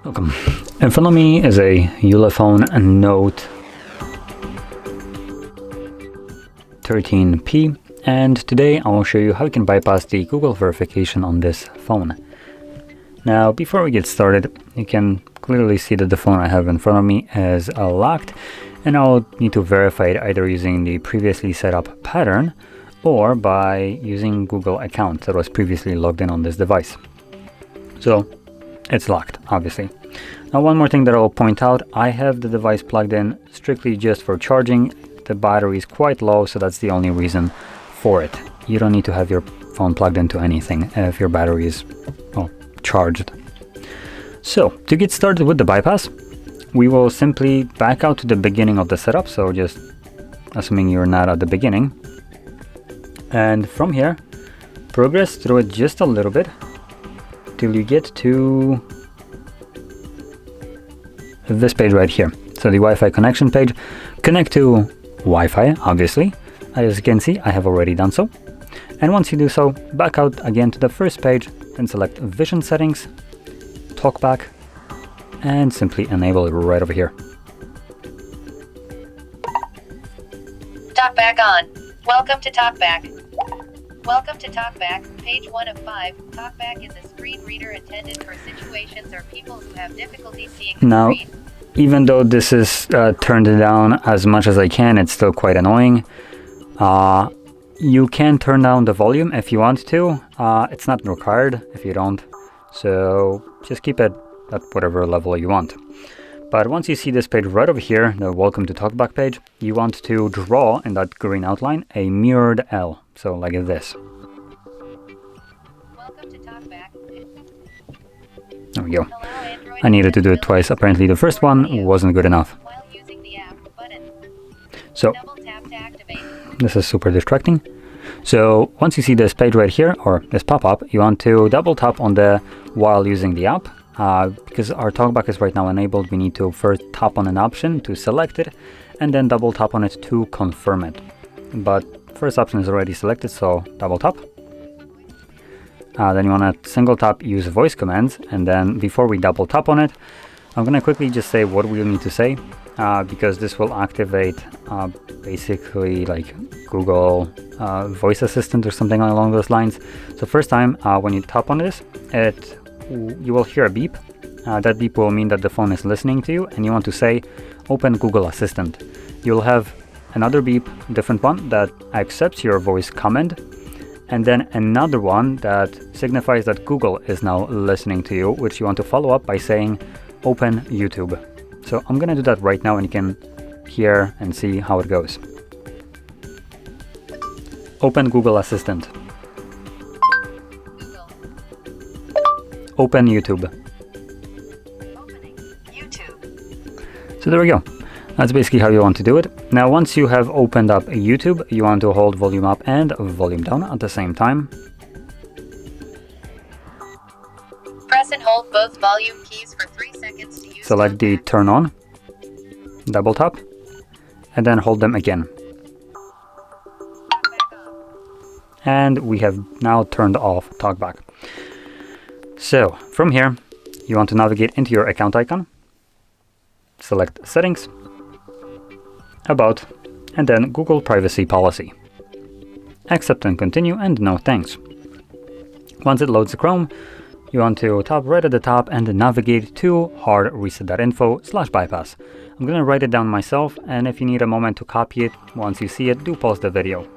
Welcome. In front of me is a ULEFONE Note 13P, and today I will show you how you can bypass the Google verification on this phone. Now, before we get started, you can clearly see that the phone I have in front of me is locked, and I'll need to verify it either using the previously set up pattern or by using Google account that was previously logged in on this device. So it's locked, obviously. Now, one more thing that I'll point out, I have the device plugged in strictly just for charging. The battery is quite low, so that's the only reason for it. You don't need to have your phone plugged into anything if your battery is, well, charged. So to get started with the bypass, we will simply back out to the beginning of the setup, so just assuming you're not at the beginning, and from here progress through it just a little bit till you get to this page right here. So the Wi-Fi connection page. Connect to Wi-Fi, obviously. As you can see, I have already done so. And once you do so, back out again to the first page, then select Vision Settings, TalkBack, and simply enable it right over here. TalkBack on. Welcome to TalkBack. Welcome to TalkBack, page 1 of 5. TalkBack is a screen reader intended for situations or people who have difficulty seeing the screen. Even though this is turned down as much as I can, it's still quite annoying. You can turn down the volume if you want to. It's not required if you don't. So just keep it at whatever level you want. But once you see this page right over here, the Welcome to TalkBack page, you want to draw in that green outline a mirrored L. So like this. Welcome to TalkBack. There we go. I needed to do it twice. Apparently the first one wasn't good enough. While using the app button. So Double tap to activate. this is super distracting. So once you see this page right here, or this pop-up, you want to double tap on the while using the app. Because our TalkBack is right now enabled, we need to first tap on an option to select it, and then double tap on it to confirm it. But first option is already selected, so double tap. Then you want to single tap use voice commands, and then before we double tap on it, I'm going to quickly just say what we need to say, because this will activate basically like Google voice assistant or something along those lines. So first time when you tap on this, you will hear a beep. That beep will mean that the phone is listening to you, and you want to say open Google Assistant. You'll have another beep, different one, that accepts your voice command, and then another one that signifies that Google is now listening to you, which you want to follow up by saying open YouTube. So I'm gonna do that right now, and you can hear and see how it goes. Open Google Assistant. Google. Open YouTube. Opening YouTube. So there we go. That's basically how you want to do it. Now, once you have opened up YouTube, you want to hold volume up and volume down at the same time. Press and hold both volume keys for 3 seconds to use. Select the turn on, double tap, and then hold them again. TalkBack on. And we have now turned off TalkBack. So from here, you want to navigate into your account icon, select Settings, About, and then Google Privacy Policy. Accept and continue, and no thanks. Once it loads Chrome, you want to tap right at the top and navigate to HardReset.Info/bypass. I'm going to write it down myself, and if you need a moment to copy it, once you see it, do pause the video.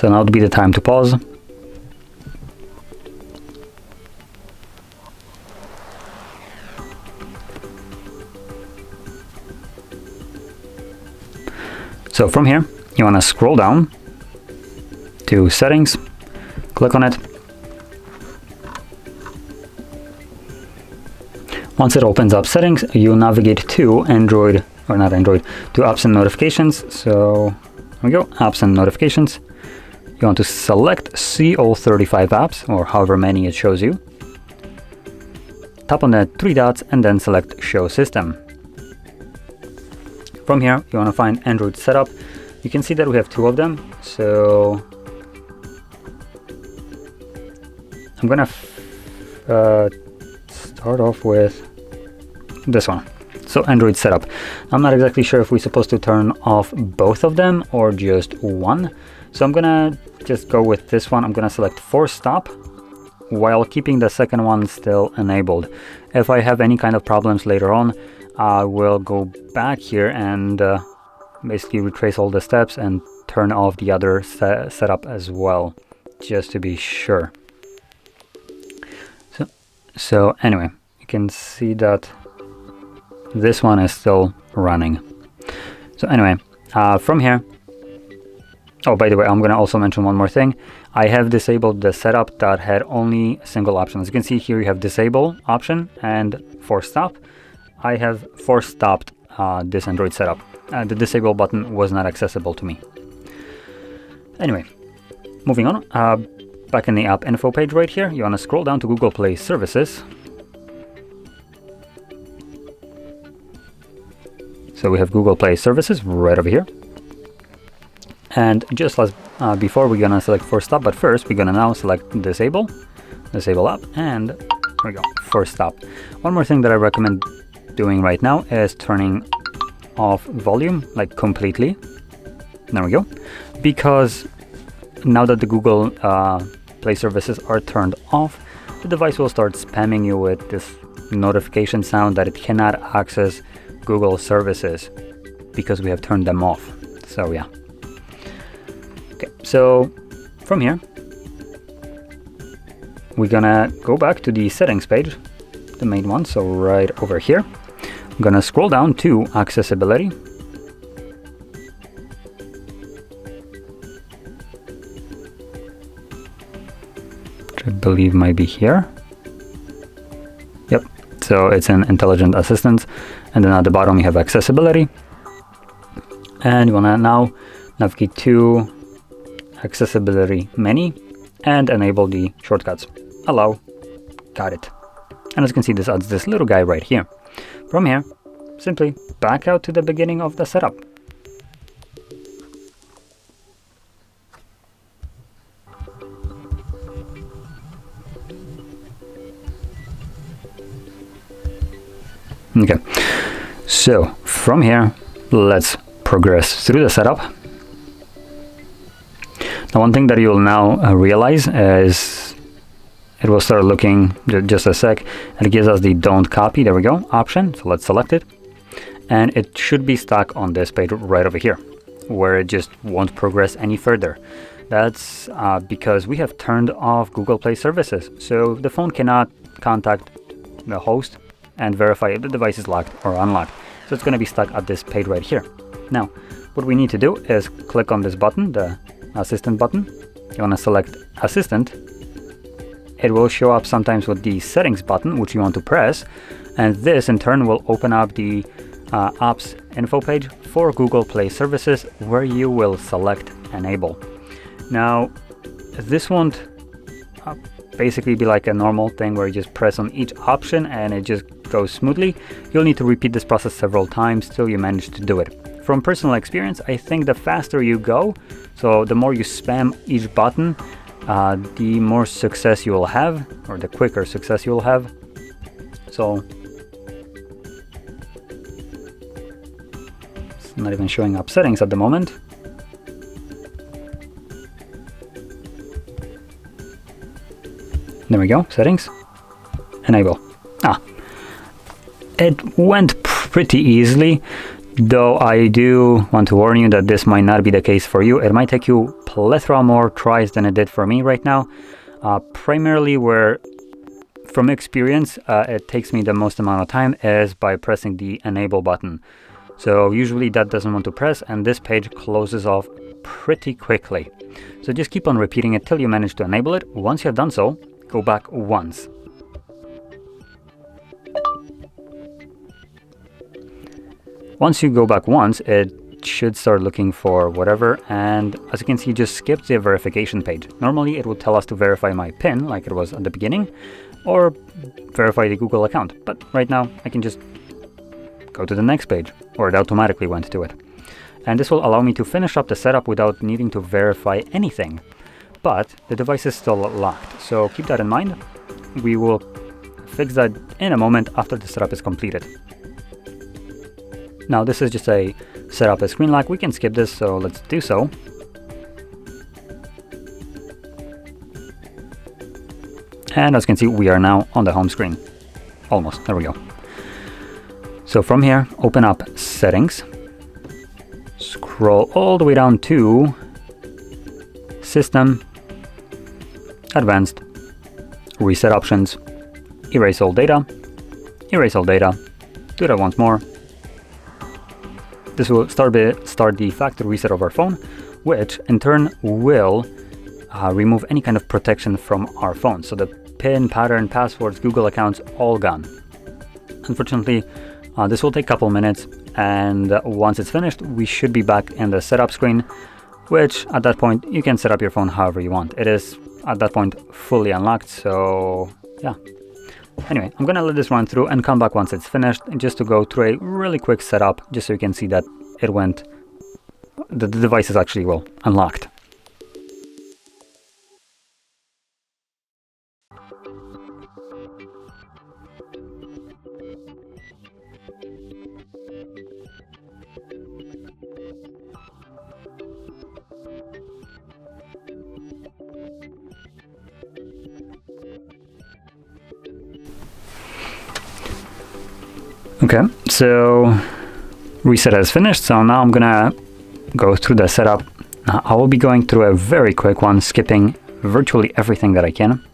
So now would be the time to pause. So from here, you want to scroll down to Settings, click on it. Once it opens up Settings, you navigate to Android, or not Android, to Apps and Notifications. So here we go, Apps and Notifications. You want to select see all 35 apps, or however many it shows you. Tap on the three dots and then select Show System. From here, you want to find Android setup. You can see that we have 2 of them. So I'm gonna start off with this one. So Android setup. I'm not exactly sure if we're supposed to turn off both of them or just one. So I'm gonna just go with this one. I'm gonna select force stop while keeping the second one still enabled. If I have any kind of problems later on, I will go back here and basically retrace all the steps and turn off the other setup as well, just to be sure. So anyway, you can see that this one is still running. So anyway, from here, oh, by the way, I'm going to also mention one more thing. I have disabled the setup that had only a single option. As you can see here, you have disable option and force stop. I have force stopped this Android setup. The disable button was not accessible to me. Anyway, moving on. Back in the app info page right here, you want to scroll down to Google Play Services. So we have Google Play Services right over here. And just as before, we're going to select force stop, but first we're going to now select disable app, and there we go, force stop. One more thing that I recommend doing right now is turning off volume, like completely. There we go. Because now that the Google Play Services are turned off, the device will start spamming you with this notification sound that it cannot access Google services because we have turned them off. So yeah. Okay, so from here, we're gonna go back to the settings page, the main one, so right over here. I'm gonna scroll down to accessibility. Which I believe might be here. Yep, so it's an intelligent assistant. And then at the bottom you have accessibility. And you wanna now navigate to accessibility menu and enable the shortcuts. Allow. Got it. And as you can see, this adds this little guy right here. From here, simply back out to the beginning of the setup. Okay, so from here, let's progress through the setup. Now, one thing that you'll now realize is it will start looking just a sec, and it gives us the don't copy, there we go, option. So let's select it. And it should be stuck on this page right over here, where it just won't progress any further. That's because we have turned off Google Play Services. So the phone cannot contact the host and verify if the device is locked or unlocked. So it's going to be stuck at this page right here. Now, what we need to do is click on this button, the assistant button. You want to select assistant. It will show up sometimes with the settings button, which you want to press. And this in turn will open up the apps info page for Google Play Services, where you will select enable. Now, this won't basically be like a normal thing where you just press on each option and it just goes smoothly. You'll need to repeat this process several times till you manage to do it. From personal experience, I think the faster you go, so the more you spam each button, the more success you will have, or the quicker success you will have. So it's not even showing up settings at the moment. There we go, settings, enable. It went pretty easily, though I do want to warn you that this might not be the case for you. It might take you plethora more tries than it did for me right now. Primarily where, from experience, it takes me the most amount of time is by pressing the enable button. So usually that doesn't want to press, and this page closes off pretty quickly. So just keep on repeating it till you manage to enable it. Once you have done so, go back once. Once you go back once, it should start looking for whatever, and as you can see, just skip the verification page. Normally it would tell us to verify my PIN like it was at the beginning, or verify the Google account, but right now I can just go to the next page, or it automatically went to it. And this will allow me to finish up the setup without needing to verify anything. But the device is still locked, so keep that in mind. We will fix that in a moment after the setup is completed. Now this is just a setup a screen lock. We can skip this, so let's do so. And as you can see, we are now on the home screen. Almost, there we go. So from here, open up Settings, scroll all the way down to System, Advanced, Reset Options, Erase all data, do that once more. This will start the factory reset of our phone, which in turn will remove any kind of protection from our phone. So the PIN, pattern, passwords, Google accounts, all gone. Unfortunately, this will take a couple minutes, and once it's finished, we should be back in the setup screen, which at that point, you can set up your phone however you want. It is, at that point, fully unlocked, so yeah. Anyway, I'm gonna let this run through and come back once it's finished, just to go through a really quick setup, just so you can see that it went, the device is actually, well, unlocked. Okay, so reset is finished, so now I'm gonna go through the setup. I will be going through a very quick one, skipping virtually everything that I can.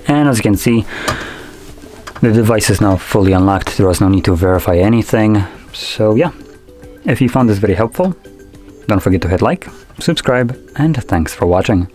And as you can see, the device is now fully unlocked. There was no need to verify anything. So yeah, if you found this very helpful, don't forget to hit like, subscribe, and thanks for watching.